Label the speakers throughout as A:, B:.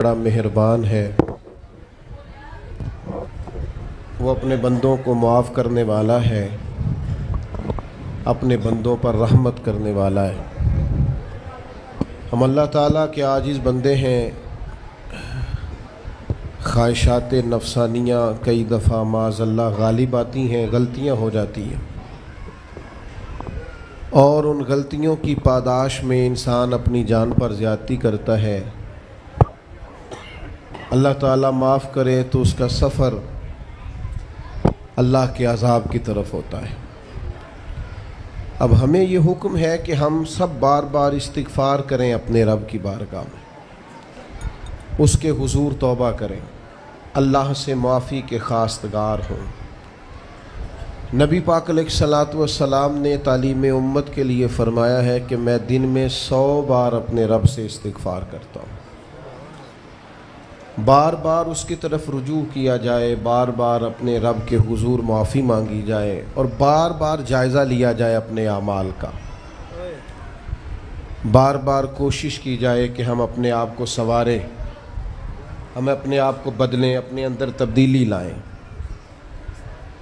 A: بڑا مہربان ہے، وہ اپنے بندوں کو معاف کرنے والا ہے، اپنے بندوں پر رحمت کرنے والا ہے۔ ہم اللہ تعالیٰ کے عاجز بندے ہیں، خواہشات نفسانیہ کئی دفعہ معاذ اللہ غالب آتی ہیں، غلطیاں ہو جاتی ہیں، اور ان غلطیوں کی پاداش میں انسان اپنی جان پر زیادتی کرتا ہے۔ اللہ تعالیٰ معاف کرے تو اس کا سفر اللہ کے عذاب کی طرف ہوتا ہے۔ اب ہمیں یہ حکم ہے کہ ہم سب بار بار استغفار کریں اپنے رب کی بارگاہ میں، اس کے حضور توبہ کریں، اللہ سے معافی کے خواستگار ہوں۔ نبی پاک علیہ الصلوۃ والسلام نے تعلیم امت کے لیے فرمایا ہے کہ میں دن میں 100 بار اپنے رب سے استغفار کرتا ہوں۔ بار بار اس کی طرف رجوع کیا جائے، بار بار اپنے رب کے حضور معافی مانگی جائے، اور بار بار جائزہ لیا جائے اپنے اعمال کا۔ بار بار کوشش کی جائے کہ ہم اپنے آپ کو سنواریں، ہم اپنے آپ کو بدلیں، اپنے اندر تبدیلی لائیں،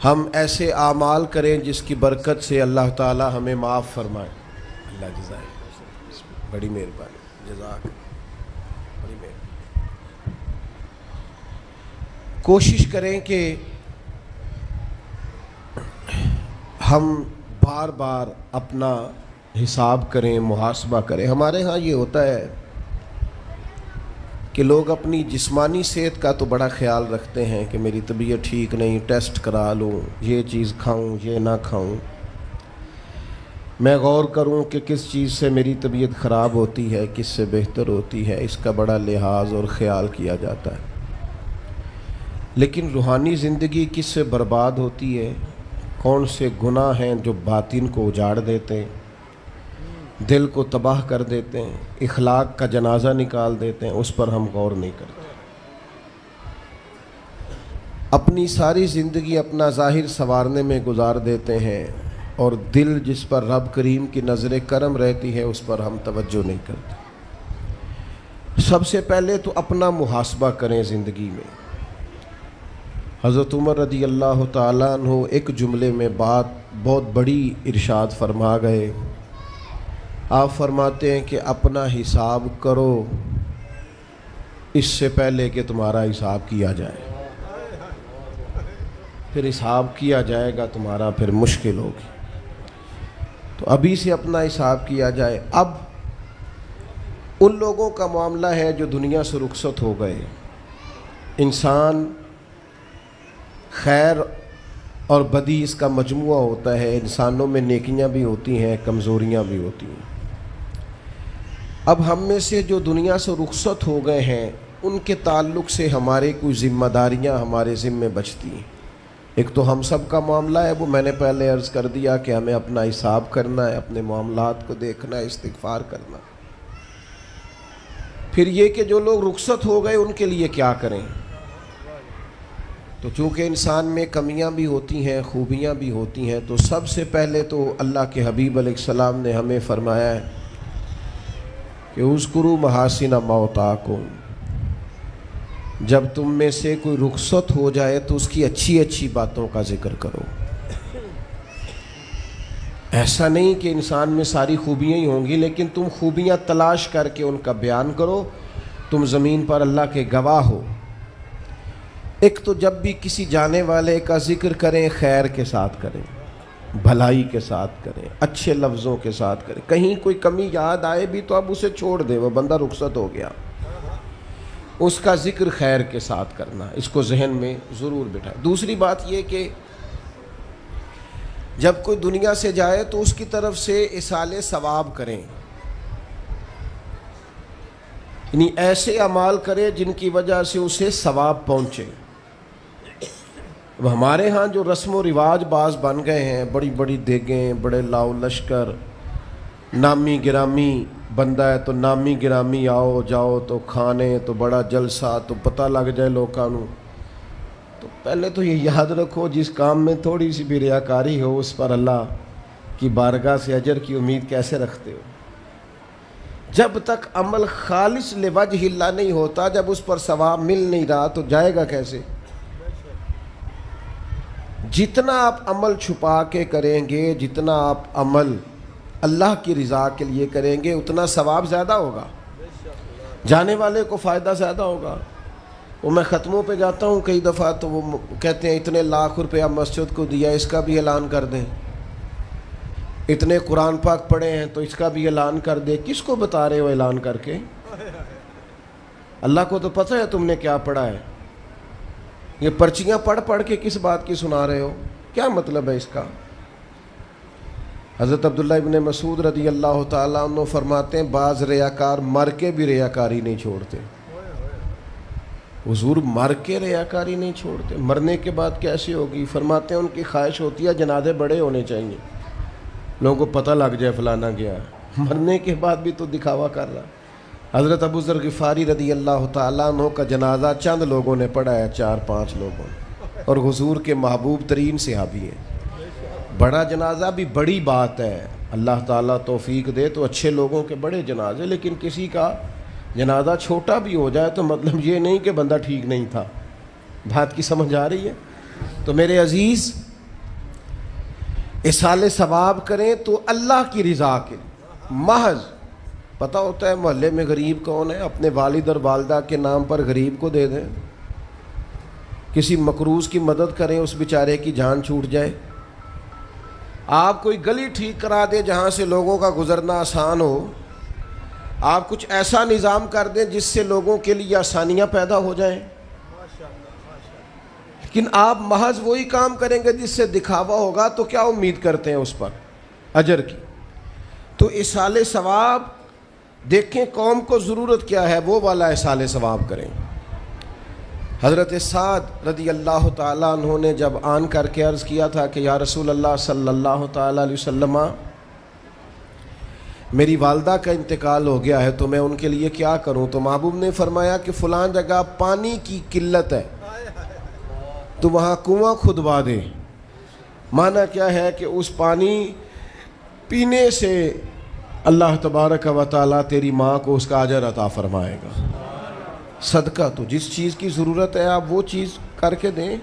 A: ہم ایسے اعمال کریں جس کی برکت سے اللہ تعالی ہمیں معاف فرمائے۔ اللہ جزائے بڑی مہربانی، جزاک بڑی مہربانی۔ کوشش کریں کہ ہم بار بار اپنا حساب کریں، محاسبہ کریں۔ ہمارے ہاں یہ ہوتا ہے کہ لوگ اپنی جسمانی صحت کا تو بڑا خیال رکھتے ہیں کہ میری طبیعت ٹھیک نہیں، ٹیسٹ کرا لوں، یہ چیز کھاؤں، یہ نہ کھاؤں، میں غور کروں کہ کس چیز سے میری طبیعت خراب ہوتی ہے، کس سے بہتر ہوتی ہے، اس کا بڑا لحاظ اور خیال کیا جاتا ہے۔ لیکن روحانی زندگی کس سے برباد ہوتی ہے، کون سے گناہ ہیں جو باطن کو اجاڑ دیتے ہیں، دل کو تباہ کر دیتے ہیں، اخلاق کا جنازہ نکال دیتے ہیں، اس پر ہم غور نہیں کرتے۔ اپنی ساری زندگی اپنا ظاہر سنوارنے میں گزار دیتے ہیں، اور دل جس پر رب کریم کی نظر کرم رہتی ہے اس پر ہم توجہ نہیں کرتے۔ سب سے پہلے تو اپنا محاسبہ کریں زندگی میں۔ حضرت عمر رضی اللہ تعالیٰ عنہ ایک جملے میں بات بہت بڑی ارشاد فرما گئے۔ آپ فرماتے ہیں کہ اپنا حساب کرو اس سے پہلے کہ تمہارا حساب کیا جائے، پھر حساب کیا جائے گا تمہارا پھر مشکل ہوگی، تو ابھی سے اپنا حساب کیا جائے۔ اب ان لوگوں کا معاملہ ہے جو دنیا سے رخصت ہو گئے۔ انسان خیر اور بدی اس کا مجموعہ ہوتا ہے، انسانوں میں نیکیاں بھی ہوتی ہیں، کمزوریاں بھی ہوتی ہیں۔ اب ہم میں سے جو دنیا سے رخصت ہو گئے ہیں ان کے تعلق سے ہمارے کوئی ذمہ داریاں ہمارے ذمہ بچتی ہیں۔ ایک تو ہم سب کا معاملہ ہے، وہ میں نے پہلے عرض کر دیا کہ ہمیں اپنا حساب کرنا ہے، اپنے معاملات کو دیکھنا ہے، استغفار کرنا۔ پھر یہ کہ جو لوگ رخصت ہو گئے ان کے لیے کیا کریں۔ تو چونکہ انسان میں کمیاں بھی ہوتی ہیں، خوبیاں بھی ہوتی ہیں، تو سب سے پہلے تو اللہ کے حبیب علیہ السلام نے ہمیں فرمایا ہے کہ اذکروا محاسن موتاکم، جب تم میں سے کوئی رخصت ہو جائے تو اس کی اچھی اچھی باتوں کا ذکر کرو۔ ایسا نہیں کہ انسان میں ساری خوبیاں ہی ہوں گی، لیکن تم خوبیاں تلاش کر کے ان کا بیان کرو، تم زمین پر اللہ کے گواہ ہو۔ ایک تو جب بھی کسی جانے والے کا ذکر کریں خیر کے ساتھ کریں، بھلائی کے ساتھ کریں، اچھے لفظوں کے ساتھ کریں۔ کہیں کوئی کمی یاد آئے بھی تو اب اسے چھوڑ دے، وہ بندہ رخصت ہو گیا، اس کا ذکر خیر کے ساتھ کرنا، اس کو ذہن میں ضرور بٹھائیں۔ دوسری بات یہ کہ جب کوئی دنیا سے جائے تو اس کی طرف سے ایصال ثواب کریں، یعنی ایسے اعمال کرے جن کی وجہ سے اسے ثواب پہنچے۔ اب ہمارے ہاں جو رسم و رواج بعض بن گئے ہیں، بڑی بڑی دیگیں، بڑے لاؤ لشکر، نامی گرامی بندہ ہے تو نامی گرامی آؤ جاؤ تو کھانے تو بڑا جلسہ تو پتہ لگ جائے لوگوں کو، تو پہلے تو یہ یاد رکھو جس کام میں تھوڑی سی بھی ریاکاری ہو اس پر اللہ کی بارگاہ سے اجر کی امید کیسے رکھتے ہو؟ جب تک عمل خالص لوجہ اللہ نہیں ہوتا، جب اس پر ثواب مل نہیں رہا تو جائے گا کیسے؟ جتنا آپ عمل چھپا کے کریں گے، جتنا آپ عمل اللہ کی رضا کے لیے کریں گے، اتنا ثواب زیادہ ہوگا، جانے والے کو فائدہ زیادہ ہوگا۔ وہ میں ختموں پہ جاتا ہوں کئی دفعہ تو وہ کہتے ہیں اتنے لاکھ روپیہ مسجد کو دیا، اس کا بھی اعلان کر دیں، اتنے قرآن پاک پڑھے ہیں تو اس کا بھی اعلان کر دے۔ کس کو بتا رہے ہو اعلان کر کے؟ اللہ کو تو پتہ ہے تم نے کیا پڑھا ہے، یہ پرچیاں پڑھ پڑھ کے کس بات کی سنا رہے ہو؟ کیا مطلب ہے اس کا؟ حضرت عبداللہ ابن مسعود رضی اللہ تعالیٰ عنہ فرماتے ہیں بعض ریاکار مر کے بھی ریاکاری نہیں چھوڑتے۔ حضور مر کے ریاکاری نہیں چھوڑتے، مرنے کے بعد کیسے ہوگی؟ فرماتے ہیں ان کی خواہش ہوتی ہے جنازے بڑے ہونے چاہیے، لوگوں کو پتہ لگ جائے فلانا گیا ہے، مرنے کے بعد بھی تو دکھاوا کر رہا۔ حضرت ابو ذر غفاری رضی اللہ تعالیٰ عنہ کا جنازہ چند لوگوں نے پڑھا ہے، 4-5 لوگوں نے، اور حضور کے محبوب ترین صحابی ہیں۔ بڑا جنازہ بھی بڑی بات ہے، اللہ تعالیٰ توفیق دے تو اچھے لوگوں کے بڑے جنازے، لیکن کسی کا جنازہ چھوٹا بھی ہو جائے تو مطلب یہ نہیں کہ بندہ ٹھیک نہیں تھا۔ بات کی سمجھ آ رہی ہے؟ تو میرے عزیز، اصال ثواب کریں تو اللہ کی رضا کے محض پتہ ہوتا ہے محلے میں غریب کون ہے، اپنے والد اور والدہ کے نام پر غریب کو دے دیں، کسی مقروض کی مدد کریں، اس بیچارے کی جان چھوٹ جائے۔ آپ کوئی گلی ٹھیک کرا دیں جہاں سے لوگوں کا گزرنا آسان ہو، آپ کچھ ایسا نظام کر دیں جس سے لوگوں کے لیے آسانیاں پیدا ہو جائیں، لیکن آپ محض وہی کام کریں گے جس سے دکھاوا ہوگا تو کیا امید کرتے ہیں اس پر اجر کی؟ تو اصال ثواب دیکھیں قوم کو ضرورت کیا ہے، وہ والا اصال ثواب کریں۔ حضرت سعد رضی اللہ تعالیٰ عنہ نے جب آن کر کے عرض کیا تھا کہ یا رسول اللہ صلی اللہ تعالیٰ علیہ وسلم، میری والدہ کا انتقال ہو گیا ہے تو میں ان کے لیے کیا کروں؟ تو محبوب نے فرمایا کہ فلاں جگہ پانی کی قلت ہے تو وہاں کنواں کھدوا دے۔ معنی کیا ہے کہ اس پانی پینے سے اللہ تبارک و تعالیٰ تیری ماں کو اس کا اجر عطا فرمائے گا۔ صدقہ تو جس چیز کی ضرورت ہے آپ وہ چیز کر کے دیں،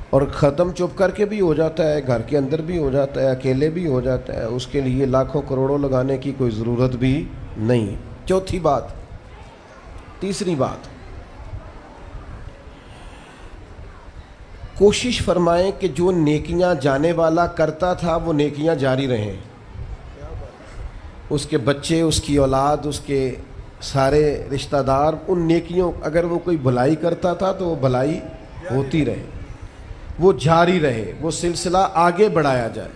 A: اور ختم چپ کر کے بھی ہو جاتا ہے، گھر کے اندر بھی ہو جاتا ہے، اکیلے بھی ہو جاتا ہے، اس کے لیے لاکھوں کروڑوں لگانے کی کوئی ضرورت بھی نہیں۔ چوتھی بات، تیسری بات، کوشش فرمائیں کہ جو نیکیاں جانے والا کرتا تھا وہ نیکیاں جاری رہیں، اس کے بچے، اس کی اولاد، اس کے سارے رشتہ دار ان نیکیوں، اگر وہ کوئی بھلائی کرتا تھا تو وہ بھلائی ہوتی رہے، وہ جاری رہے، وہ سلسلہ آگے بڑھایا جائے۔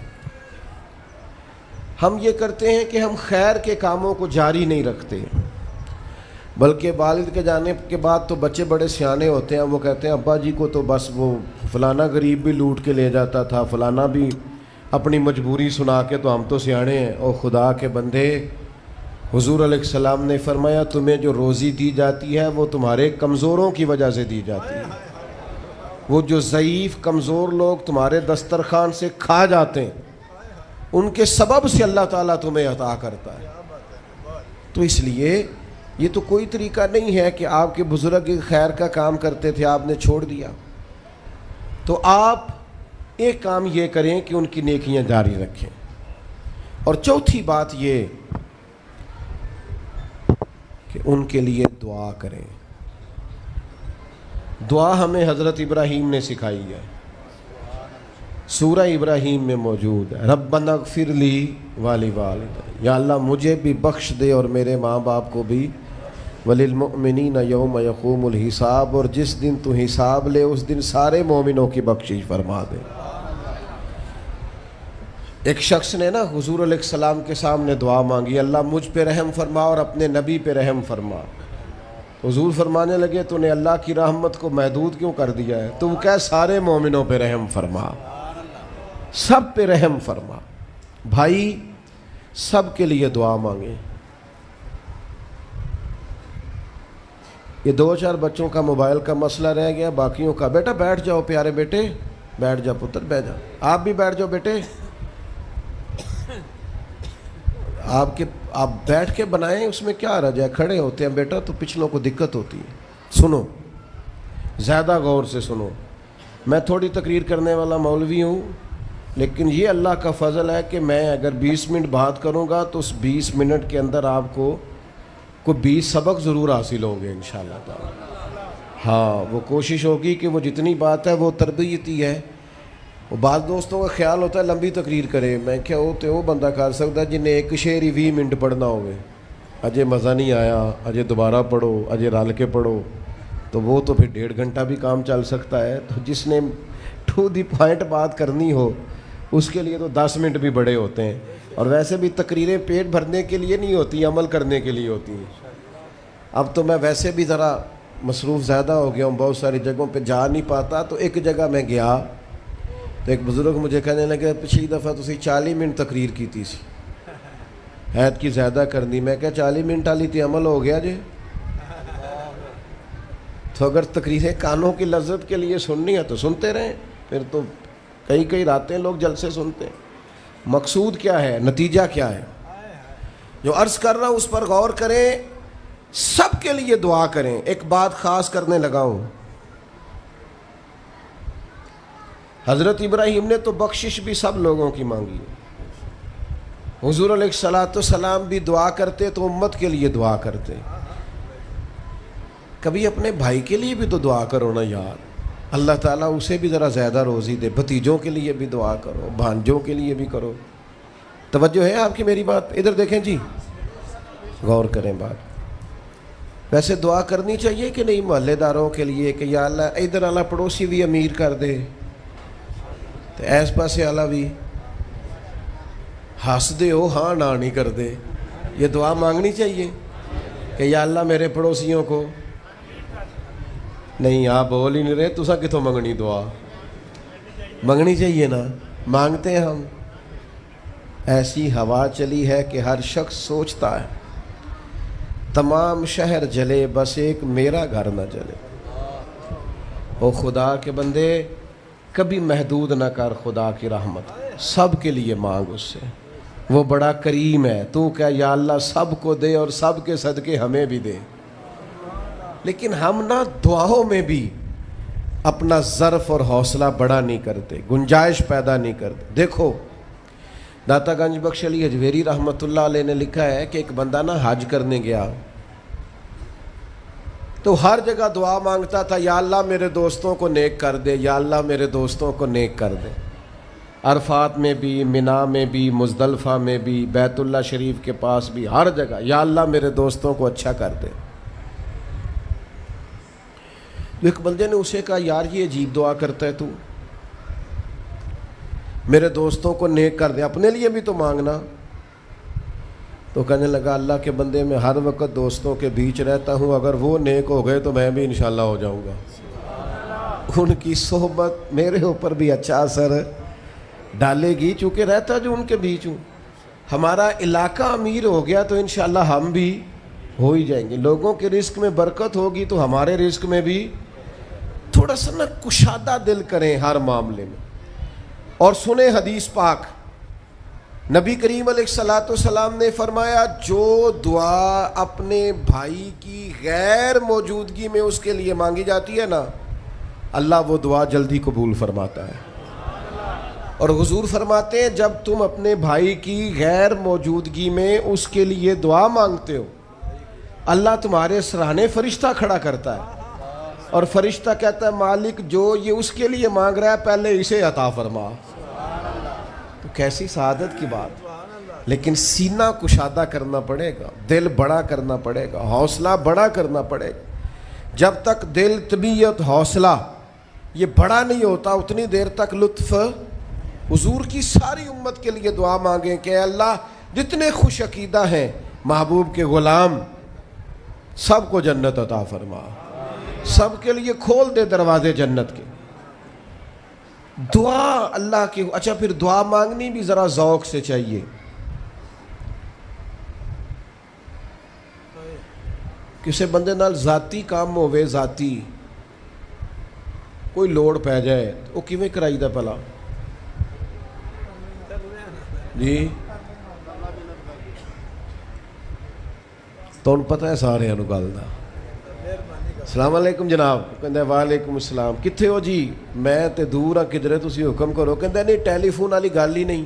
A: ہم یہ کرتے ہیں کہ ہم خیر کے کاموں کو جاری نہیں رکھتے، بلکہ والد کے جانے کے بعد تو بچے بڑے سیانے ہوتے ہیں، وہ کہتے ہیں ابا جی کو تو بس وہ فلانا غریب بھی لوٹ کے لے جاتا تھا، فلانا بھی اپنی مجبوری سنا کے، تو ہم تو سیانے ہیں۔ اور خدا کے بندے، حضور علیہ السلام نے فرمایا تمہیں جو روزی دی جاتی ہے وہ تمہارے کمزوروں کی وجہ سے دی جاتی ہے، وہ جو ضعیف کمزور لوگ تمہارے دسترخوان سے کھا جاتے ہیں ان کے سبب سے اللہ تعالیٰ تمہیں عطا کرتا ہے۔ تو اس لیے یہ تو کوئی طریقہ نہیں ہے کہ آپ کے بزرگ خیر کا کام کرتے تھے آپ نے چھوڑ دیا، تو آپ ایک کام یہ کریں کہ ان کی نیکیاں جاری رکھیں۔ اور چوتھی بات یہ کہ ان کے لیے دعا کریں۔ دعا ہمیں حضرت ابراہیم نے سکھائی ہے، سورہ ابراہیم میں موجود ہے، ربنا اغفر لی ولوالدی، یا اللہ مجھے بھی بخش دے اور میرے ماں باپ کو بھی، وللمؤمنین یوم یقوم الحساب، اور جس دن تو حساب لے اس دن سارے مومنوں کی بخشش فرما دے۔ ایک شخص نے نا حضور علیہ السلام کے سامنے دعا مانگی، اللہ مجھ پہ رحم فرما اور اپنے نبی پہ رحم فرما۔ حضور فرمانے لگے تو نے اللہ کی رحمت کو محدود کیوں کر دیا ہے؟ تو کہہ سارے مومنوں پہ رحم فرما، سب پہ رحم فرما۔ بھائی سب کے لیے دعا مانگیں۔ یہ 2-4 بچوں کا موبائل کا مسئلہ رہ گیا، باقیوں کا بیٹا بیٹھ جاؤ، پیارے بیٹے بیٹھ جاؤ، پتر بیٹھ جاؤ، آپ بھی بیٹھ جاؤ بیٹے، آپ بیٹھ کے بنائیں، اس میں کیا رجا ہے؟ کھڑے ہوتے ہیں بیٹا تو پچھلوں کو دقت ہوتی ہے۔ سنو، زیادہ غور سے سنو، میں تھوڑی تقریر کرنے والا مولوی ہوں، لیکن یہ اللہ کا فضل ہے کہ میں اگر 20 منٹ بات کروں گا تو اس 20 منٹ کے اندر آپ کو کوئی 20 سبق ضرور حاصل ہوں گے انشاءاللہ تعالی۔ ہاں، وہ کوشش ہوگی کہ وہ جتنی بات ہے وہ تربیتی ہے۔ وہ بعض دوستوں کا خیال ہوتا ہے لمبی تقریر کرے، میں کیا ہوتے وہ بندہ کر سکتا ہے جنہیں ایک شعر ہی 20 منٹ پڑھنا ہوئے، اجے مزہ نہیں آیا، اجے دوبارہ پڑھو، اجے رل کے پڑھو، تو وہ تو پھر 1.5 گھنٹہ بھی کام چل سکتا ہے۔ تو جس نے ٹو دی پوائنٹ بات کرنی ہو اس کے لیے تو 10 منٹ بھی بڑے ہوتے ہیں، اور ویسے بھی تقریریں پیٹ بھرنے کے لیے نہیں ہوتی، عمل کرنے کے لیے ہوتی ہیں۔ اب تو میں ویسے بھی ذرا مصروف زیادہ ہو گیا ہوں، بہت ساری جگہوں پہ جا نہیں پاتا، تو ایک جگہ میں گیا تو ایک بزرگ مجھے کہنے لگے پچھلی دفعہ تسی 40 منٹ تقریر کی تھی سی، حید کی زیادہ کرنی۔ میں کہا 40 منٹ والی تھی عمل ہو گیا جی۔ تو اگر تقریریں کانوں کی لذت کے لیے سننی ہے تو سنتے رہیں، پھر تو کئی راتیں لوگ جلسے سنتے ہیں۔ مقصود کیا ہے؟ نتیجہ کیا ہے؟ جو عرض کر رہا ہوں اس پر غور کریں، سب کے لیے دعا کریں۔ ایک بات خاص کرنے لگا ہوں، حضرت ابراہیم نے تو بخشش بھی سب لوگوں کی مانگی، حضور علیہ الصلوۃ والسلام بھی دعا کرتے تو امت کے لیے دعا کرتے۔ کبھی اپنے بھائی کے لیے بھی تو دعا کرو نا یار، اللہ تعالیٰ اسے بھی ذرا زیادہ روزی دے۔ بھتیجوں کے لیے بھی دعا کرو، بھانجوں کے لیے بھی کرو۔ توجہ ہے آپ کی میری بات؟ ادھر دیکھیں جی، غور کریں بات۔ ویسے دعا کرنی چاہیے کہ نہیں محلے داروں کے لیے کہ یا اللہ ادھر والا پڑوسی بھی امیر کر دے تو ایس پاسے والا بھی ہنس دے ہو ہاں نہ نہیں کر دے، یہ دعا مانگنی چاہیے کہ یا اللہ میرے پڑوسیوں کو۔ نہیں آپ بول ہی نہیں رہے، تسا کتوں منگنی دعا؟ منگنی چاہیے نا، مانگتے ہیں ہم۔ ایسی ہوا چلی ہے کہ ہر شخص سوچتا ہے تمام شہر جلے بس ایک میرا گھر نہ جلے۔ او خدا کے بندے کبھی محدود نہ کر خدا کی رحمت، سب کے لیے مانگ اس سے، وہ بڑا کریم ہے۔ تو کہہ یا اللہ سب کو دے اور سب کے صدقے ہمیں بھی دے۔ لیکن ہم نا دعاؤں میں بھی اپنا ظرف اور حوصلہ بڑا نہیں کرتے، گنجائش پیدا نہیں کرتے۔ دیکھو داتا گنج بخش علی حجویری رحمۃ اللہ علیہ نے لکھا ہے کہ ایک بندہ نا حج کرنے گیا تو ہر جگہ دعا مانگتا تھا، یا اللہ میرے دوستوں کو نیک کر دے، یا اللہ میرے دوستوں کو نیک کر دے۔ عرفات میں بھی، منا میں بھی، مزدلفہ میں بھی، بیت اللہ شریف کے پاس بھی، ہر جگہ یا اللہ میرے دوستوں کو اچھا کر دے۔ ایک بندے نے اسے کہا یار یہ عجیب دعا کرتا ہے تو، میرے دوستوں کو نیک کر دے، اپنے لیے بھی تو مانگنا۔ تو کہنے لگا اللہ کے بندے میں ہر وقت دوستوں کے بیچ رہتا ہوں، اگر وہ نیک ہو گئے تو میں بھی انشاءاللہ ہو جاؤں گا۔ ان کی صحبت میرے اوپر بھی اچھا اثر ڈالے گی، چونکہ رہتا جو ان کے بیچ ہوں۔ ہمارا علاقہ امیر ہو گیا تو انشاءاللہ ہم بھی ہو ہی جائیں گے۔ لوگوں کے رزق میں برکت ہوگی تو ہمارے رزق میں بھی تھوڑا سا نا کشادہ دل کریں ہر معاملے میں۔ اور سنیں حدیث پاک، نبی کریم علیہ الصلوۃ والسلام نے فرمایا جو دعا اپنے بھائی کی غیر موجودگی میں اس کے لیے مانگی جاتی ہے نا، اللہ وہ دعا جلدی قبول فرماتا ہے۔ اور حضور فرماتے ہیں جب تم اپنے بھائی کی غیر موجودگی میں اس کے لیے دعا مانگتے ہو، اللہ تمہارے سرانے فرشتہ کھڑا کرتا ہے اور فرشتہ کہتا ہے مالک جو یہ اس کے لیے مانگ رہا ہے پہلے اسے عطا فرما۔ تو کیسی سعادت کی بات۔ لیکن سینہ کشادہ کرنا پڑے گا، دل بڑا کرنا پڑے گا، حوصلہ بڑا کرنا پڑے گا۔ جب تک دل، طبیعت، حوصلہ یہ بڑا نہیں ہوتا اتنی دیر تک لطف۔ حضور کی ساری امت کے لیے دعا مانگیں کہ اے اللہ جتنے خوش عقیدہ ہیں محبوب کے غلام سب کو جنت عطا فرما، سب کے لیے کھول دے دروازے جنت کے۔ دعا اللہ کی۔ اچھا پھر دعا مانگنی بھی ذرا ذوق سے چاہیے۔ کسی بندے نال ذاتی کام ہوئے، ذاتی کوئی لوڑ پہ جائے وہ کیویں کرائی دا پلا جی؟ ਤੁਹਾਨੂੰ ਪਤਾ ਹੈ ਸਾਰਿਆਂ ਨੂੰ ਗੱਲ ਦਾ। ਸਲਾਮ ਅਲੈਕੁਮ ਜਨਾਬ। ਕਹਿੰਦਾ ਵਾਲੇਕੁਮ ਅਸਲਾਮ। ਕਿੱਥੇ ਹੋ ਜੀ? ਮੈਂ ਤੇ ਦੂਰ ਆ ਕਿਧਰੇ, ਤੁਸੀਂ ਹੁਕਮ ਕਰੋ। ਕਹਿੰਦਾ ਨਹੀਂ ਟੈਲੀਫੋਨ ਵਾਲੀ ਗੱਲ ਹੀ ਨਹੀਂ,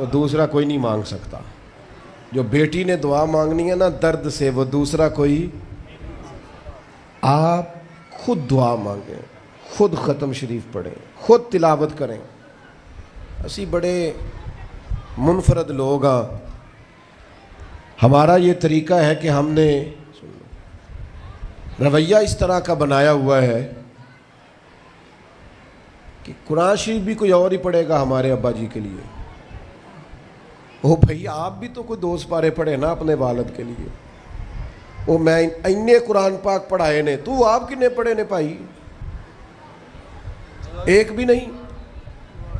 A: وہ دوسرا کوئی نہیں مانگ سکتا. جو بیٹی نے دعا مانگنی ہے نا درد سے، وہ دوسرا کوئی. آپ خود دعا مانگیں، خود ختم شریف پڑھیں، خود تلاوت کریں. اسی بڑے منفرد لوگ ہاں. ہمارا یہ طریقہ ہے کہ ہم نے رویہ اس طرح کا بنایا ہوا ہے کہ قرآن شریف بھی کوئی اور ہی پڑھے گا ہمارے ابا جی کے لیے. وہ بھائی آپ بھی تو کوئی 2 سپارے پڑھے نا اپنے والد کے لیے. وہ میں اینے قرآن پاک پڑھائے نے، تو آپ کنے پڑھے نے بھائی؟ ایک بھی نہیں.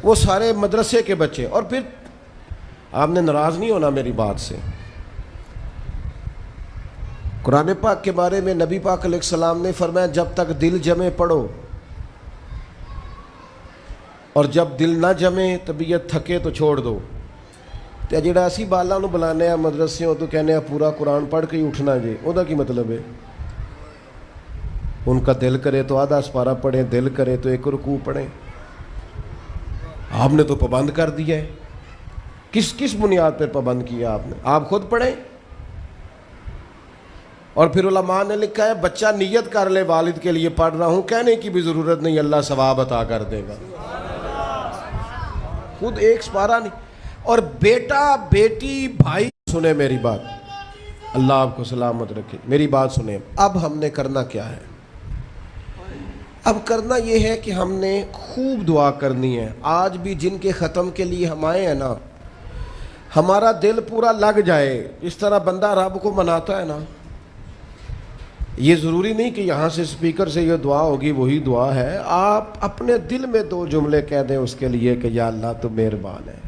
A: وہ سارے مدرسے کے بچے. اور پھر آپ نے ناراض نہیں ہونا میری بات سے. قرآن پاک کے بارے میں نبی پاک علیہ السلام نے فرمایا جب تک دل جمے پڑھو، اور جب دل نہ جمے طبیعت تھکے تو چھوڑ دو. تو جڑا اسی بالاں نو بلانے ہیں مدرسیوں تو کہنے ہیں پورا قرآن پڑھ کے ہی اٹھنا جی، وہ کی مطلب ہے؟ ان کا دل کرے تو آدھا سپارہ پڑھیں، دل کرے تو 1 رکوع پڑھیں. آپ نے تو پابند کر دیا ہے. کس بنیاد پر پابند کیا آپ نے؟ آپ خود پڑھیں. اور پھر علماء نے لکھا ہے بچہ نیت کر لے والد کے لیے پڑھ رہا ہوں، کہنے کی بھی ضرورت نہیں، اللہ ثواب عطا کر دے گا. خود 1 سپارہ نہیں. اور بیٹا بیٹی بھائی سنیں میری بات، اللہ آپ کو سلامت رکھے. میری بات سنیں. اب ہم نے کرنا کیا ہے؟ اب کرنا یہ ہے کہ ہم نے خوب دعا کرنی ہے. آج بھی جن کے ختم کے لیے ہم آئے ہیں نا، ہمارا دل پورا لگ جائے. اس طرح بندہ رب کو مناتا ہے نا، یہ ضروری نہیں کہ یہاں سے سپیکر سے یہ دعا ہوگی وہی دعا ہے. آپ اپنے دل میں 2 جملے کہہ دیں اس کے لیے کہ یا اللہ تو مہربان ہے.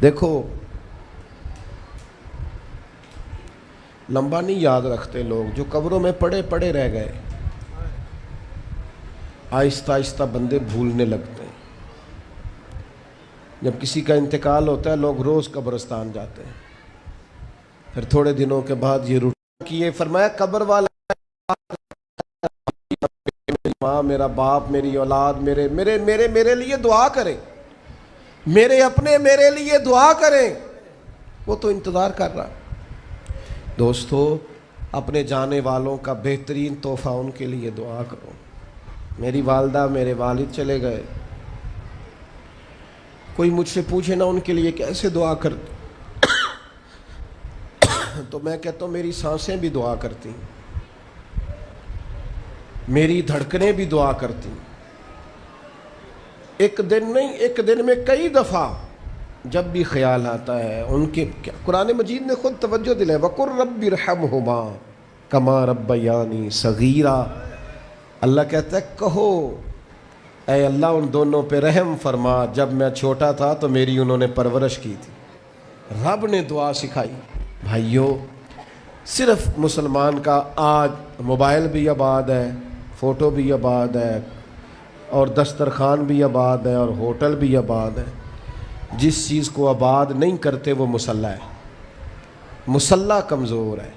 A: دیکھو لمبا نہیں یاد رکھتے لوگ، جو قبروں میں پڑے رہ گئے. آہستہ آہستہ بندے بھولنے لگتے ہیں. جب کسی کا انتقال ہوتا ہے لوگ روز قبرستان جاتے ہیں. پھر تھوڑے دنوں کے بعد یہ روٹین کیے. فرمایا قبر والا میری ماں، میرا باپ، میری اولاد میرے میرے میرے میرے لیے دعا کریں، میرے اپنے میرے لیے دعا کریں. وہ تو انتظار کر رہا. دوستو اپنے جانے والوں کا بہترین تحفہ ان کے لیے دعا کرو. میری والدہ میرے والد چلے گئے، کوئی مجھ سے پوچھے نا ان کے لیے کیسے دعا کرتے تو میں کہتا ہوں میری سانسیں بھی دعا کرتی، میری دھڑکنیں بھی دعا کرتی. ایک دن نہیں، ایک دن میں کئی دفعہ جب بھی خیال آتا ہے ان کے. قرآن مجید نے خود توجہ دلائی وَقُلْ رَبِّ ارْحَمْهُمَا كَمَا رَبَّيَانِي صَغِيرًا. اللہ کہتا ہے کہو اے اللہ ان دونوں پہ رحم فرما، جب میں چھوٹا تھا تو میری انہوں نے پرورش کی تھی. رب نے دعا سکھائی. بھائیو صرف مسلمان کا آج موبائل بھی آباد ہے، فوٹو بھی آباد ہے، اور دسترخوان بھی آباد ہے، اور ہوٹل بھی آباد ہے. جس چیز کو آباد نہیں کرتے وہ مسلح ہے. مسلح کمزور ہے،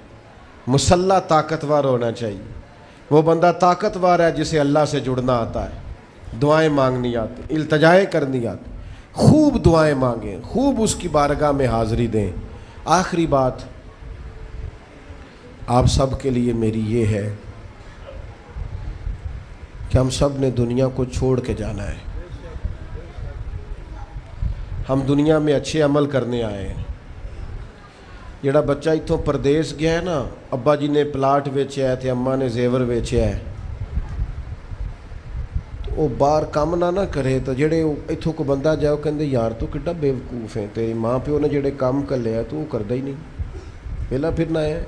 A: مسلح طاقتور ہونا چاہیے. وہ بندہ طاقتور ہے جسے اللہ سے جڑنا آتا ہے، دعائیں مانگنی آتی، التجائیں کرنی آتی. خوب دعائیں مانگیں، خوب اس کی بارگاہ میں حاضری دیں. آخری بات آپ سب کے لیے میری یہ ہے کہ ہم سب نے دنیا کو چھوڑ کے جانا ہے. ہم دنیا میں اچھے عمل کرنے آئے ہیں. جڑا بچہ اتوں پردیس گیا ہے نا، ابا جی نے پلاٹ ویچیا ہے تے اماں نے زیور ویچیا ہے، وہ باہر کام نہ کرے تو جڑے اتوں کو بندہ جائے وہ کہندے یار تو کڈا بیوقوف ہے، تیری ماں پیو نے جڑے کام کر لیا تو وہ کردا ہی نہیں، ویلا پھرنا ہے.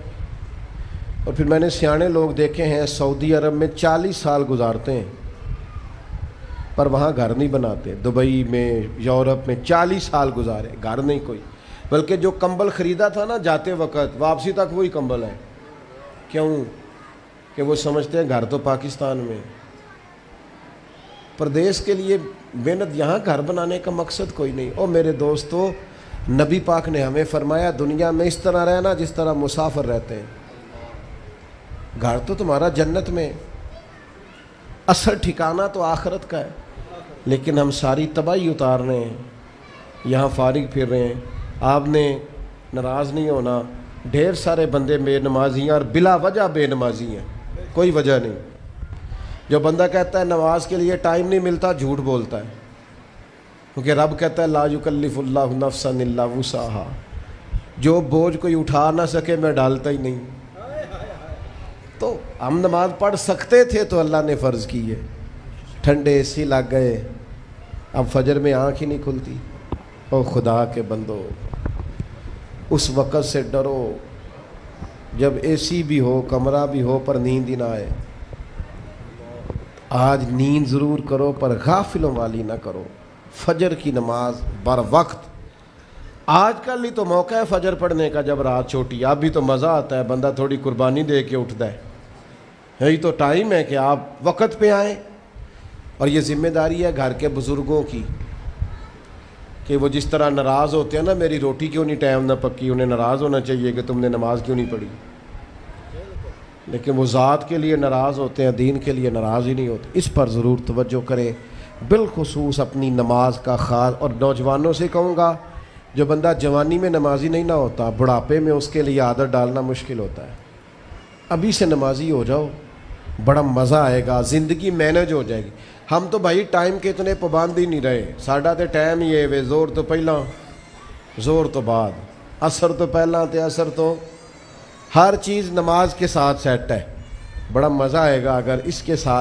A: اور پھر میں نے سیانے لوگ دیکھے ہیں سعودی عرب میں 40 سال گزارتے ہیں پر وہاں گھر نہیں بناتے. دبئی میں، یورپ میں 40 سال گزارے، گھر نہیں کوئی. بلکہ جو کمبل خریدا تھا نا جاتے وقت واپسی تک وہی کمبل ہے. کیوں؟ کہ وہ سمجھتے ہیں گھر تو پاکستان میں. پردیس کے لیے محنت، یہاں گھر بنانے کا مقصد کوئی نہیں. اور میرے دوستو نبی پاک نے ہمیں فرمایا دنیا میں اس طرح رہنا جس طرح مسافر رہتے ہیں. گھر تو تمہارا جنت میں، اصل ٹھکانہ تو آخرت کا ہے. لیکن ہم ساری تباہی اتار رہے ہیں، یہاں فارغ پھر رہے ہیں. آپ نے ناراض نہیں ہونا. ڈھیر سارے بندے بے نمازی ہیں اور بلا وجہ بے نمازی ہیں, کوئی وجہ نہیں. جو بندہ کہتا ہے نماز کے لیے ٹائم نہیں ملتا, جھوٹ بولتا ہے, کیونکہ رب کہتا ہے لا یکلف اللہ نفسا الا وسعہا, جو بوجھ کوئی اٹھا نہ سکے میں ڈالتا ہی نہیں. تو ہم نماز پڑھ سکتے تھے تو اللہ نے فرض کی ہے. ٹھنڈے اے سی لگ گئے, اب فجر میں آنکھ ہی نہیں کھلتی. او خدا کے بندو, اس وقت سے ڈرو جب اے سی بھی ہو, کمرہ بھی ہو, پر نیند ہی نہ آئے. آج نیند ضرور کرو پر غافلوں والی نہ کرو. فجر کی نماز بر وقت. آج کل ہی تو موقع ہے فجر پڑھنے کا جب رات چھوٹی. اب بھی تو مزہ آتا ہے, بندہ تھوڑی قربانی دے کے اٹھتا ہے. یہی تو ٹائم ہے کہ آپ وقت پہ آئیں. اور یہ ذمہ داری ہے گھر کے بزرگوں کی کہ وہ جس طرح ناراض ہوتے ہیں نا, میری روٹی کیوں نہیں ٹائم نہ پکی, انہیں ناراض ہونا چاہیے کہ تم نے نماز کیوں نہیں پڑھی. لیکن وہ ذات کے لیے ناراض ہوتے ہیں, دین کے لیے ناراض ہی نہیں ہوتے. اس پر ضرور توجہ کریں, بالخصوص اپنی نماز کا خاص. اور نوجوانوں سے کہوں گا, جو بندہ جوانی میں نمازی نہیں نہ ہوتا, بڑھاپے میں اس کے لیے عادت ڈالنا مشکل ہوتا ہے. ابھی سے نمازی ہو جاؤ, بڑا مزہ آئے گا, زندگی مینج ہو جائے گی. ہم تو بھائی ٹائم کے اتنے پابند ہی نہیں رہے. ساڈا تے ٹائم ہی ہے وے, زور تو پہلا زور تو بعد, عصر تو پہلا تے عصر تو, ہر چیز نماز کے ساتھ سیٹ ہے. بڑا مزہ آئے گا اگر اس کے ساتھ